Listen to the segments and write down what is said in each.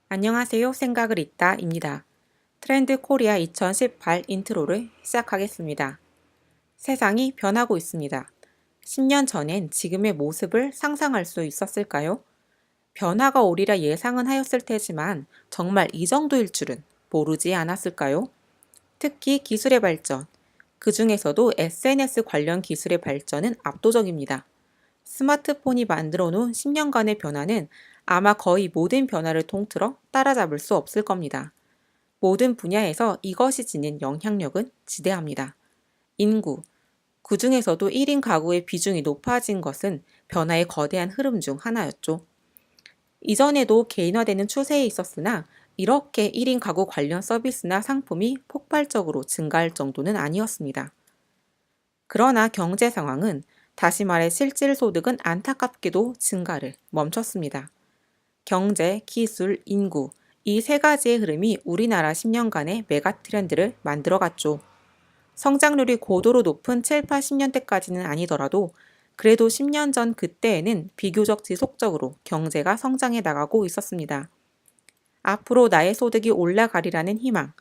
안녕하세요. 생각을 읽다입니다. 트렌드 코리아 2018 인트로를 시작하겠습니다. 세상이 변하고 있습니다. 10년 전엔 지금의 모습을 상상할 수 있었을까요? 변화가 오리라 예상은 하였을 테지만 정말 이 정도일 줄은 모르지 않았을까요? 특히 기술의 발전, 그 중에서도 SNS 관련 기술의 발전은 압도적입니다. 스마트폰이 만들어 놓은 10년간의 변화는 아마 거의 모든 변화를 통틀어 따라잡을 수 없을 겁니다. 모든 분야에서 이것이 지닌 영향력은 지대합니다. 인구, 그 중에서도 1인 가구의 비중이 높아진 것은 변화의 거대한 흐름 중 하나였죠. 이전에도 개인화되는 추세에 있었으나 이렇게 1인 가구 관련 서비스나 상품이 폭발적으로 증가할 정도는 아니었습니다. 그러나 경제 상황은 다시 말해 실질 소득은 안타깝게도 증가를 멈췄습니다. 경제, 기술, 인구, 이 세 가지의 흐름이 우리나라 10년간의 메가 트렌드를 만들어갔죠. 성장률이 고도로 높은 7, 80년대까지는 아니더라도 그래도 10년 전 그때에는 비교적 지속적으로 경제가 성장해 나가고 있었습니다. 앞으로 나의 소득이 올라가리라는 희망,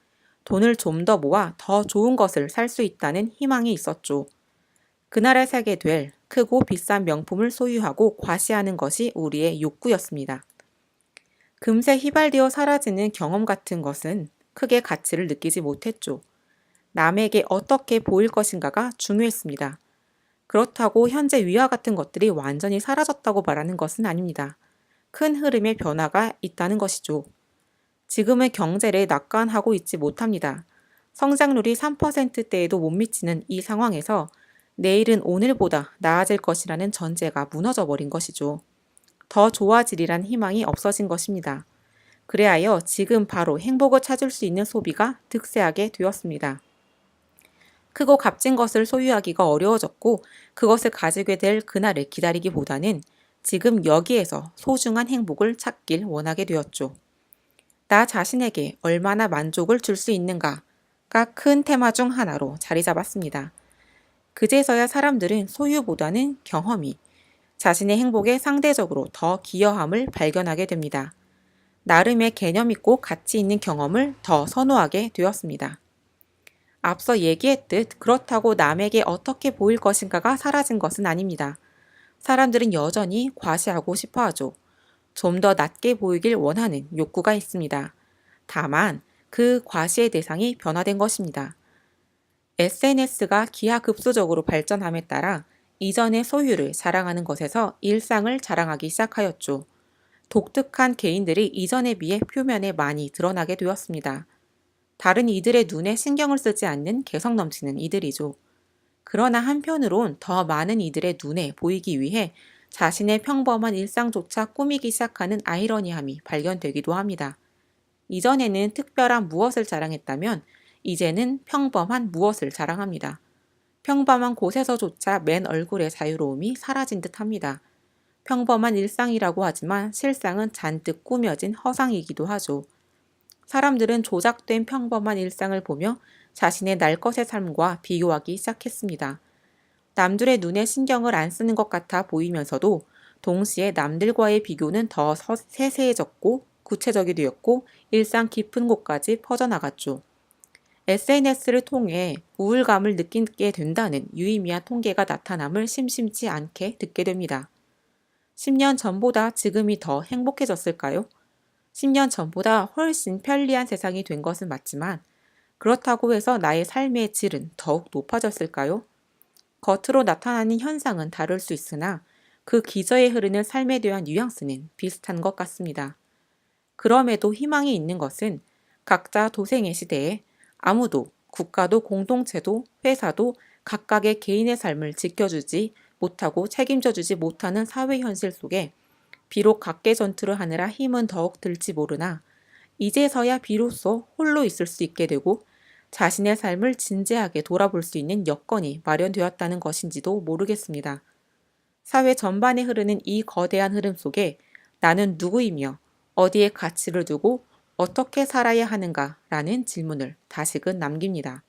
돈을 좀 더 모아 더 좋은 것을 살 수 있다는 희망이 있었죠. 그날에 사게 될 크고 비싼 명품을 소유하고 과시하는 것이 우리의 욕구였습니다. 금세 휘발되어 사라지는 경험 같은 것은 크게 가치를 느끼지 못했죠. 남에게 어떻게 보일 것인가가 중요했습니다. 그렇다고 현재 위와 같은 것들이 완전히 사라졌다고 말하는 것은 아닙니다. 큰 흐름의 변화가 있다는 것이죠. 지금의 경제를 낙관하고 있지 못합니다. 성장률이 3%대에도 못 미치는 이 상황에서 내일은 오늘보다 나아질 것이라는 전제가 무너져 버린 것이죠. 더 좋아지리란 희망이 없어진 것입니다. 그래하여 지금 바로 행복을 찾을 수 있는 소비가 득세하게 되었습니다. 크고 값진 것을 소유하기가 어려워졌고 그것을 가지게 될 그날을 기다리기보다는 지금 여기에서 소중한 행복을 찾길 원하게 되었죠. 나 자신에게 얼마나 만족을 줄 수 있는가가 큰 테마 중 하나로 자리 잡았습니다. 그제서야 사람들은 소유보다는 경험이 자신의 행복에 상대적으로 더 기여함을 발견하게 됩니다. 나름의 개념 있고 가치 있는 경험을 더 선호하게 되었습니다. 앞서 얘기했듯 그렇다고 남에게 어떻게 보일 것인가가 사라진 것은 아닙니다. 사람들은 여전히 과시하고 싶어 하죠. 좀 더 낮게 보이길 원하는 욕구가 있습니다. 다만 그 과시의 대상이 변화된 것입니다. SNS가 기하급수적으로 발전함에 따라 이전의 소유를 자랑하는 것에서 일상을 자랑하기 시작하였죠. 독특한 개인들이 이전에 비해 표면에 많이 드러나게 되었습니다. 다른 이들의 눈에 신경을 쓰지 않는 개성 넘치는 이들이죠. 그러나 한편으론 더 많은 이들의 눈에 보이기 위해 자신의 평범한 일상조차 꾸미기 시작하는 아이러니함이 발견되기도 합니다. 이전에는 특별한 무엇을 자랑했다면 이제는 평범한 무엇을 자랑합니다. 평범한 곳에서조차 맨 얼굴의 자유로움이 사라진 듯 합니다. 평범한 일상이라고 하지만 실상은 잔뜩 꾸며진 허상이기도 하죠. 사람들은 조작된 평범한 일상을 보며 자신의 날 것의 삶과 비교하기 시작했습니다. 남들의 눈에 신경을 안 쓰는 것 같아 보이면서도 동시에 남들과의 비교는 더 세세해졌고 구체적이 되었고 일상 깊은 곳까지 퍼져나갔죠. SNS를 통해 우울감을 느끼게 된다는 유의미한 통계가 나타남을 심심치 않게 듣게 됩니다. 10년 전보다 지금이 더 행복해졌을까요? 10년 전보다 훨씬 편리한 세상이 된 것은 맞지만 그렇다고 해서 나의 삶의 질은 더욱 높아졌을까요? 겉으로 나타나는 현상은 다를 수 있으나 그 기저에 흐르는 삶에 대한 뉘앙스는 비슷한 것 같습니다. 그럼에도 희망이 있는 것은 각자 도생의 시대에 아무도 국가도 공동체도 회사도 각각의 개인의 삶을 지켜주지 못하고 책임져주지 못하는 사회 현실 속에 비록 각계 전투를 하느라 힘은 더욱 들지 모르나 이제서야 비로소 홀로 있을 수 있게 되고 자신의 삶을 진지하게 돌아볼 수 있는 여건이 마련되었다는 것인지도 모르겠습니다. 사회 전반에 흐르는 이 거대한 흐름 속에 나는 누구이며 어디에 가치를 두고 어떻게 살아야 하는가라는 질문을 다시금 남깁니다.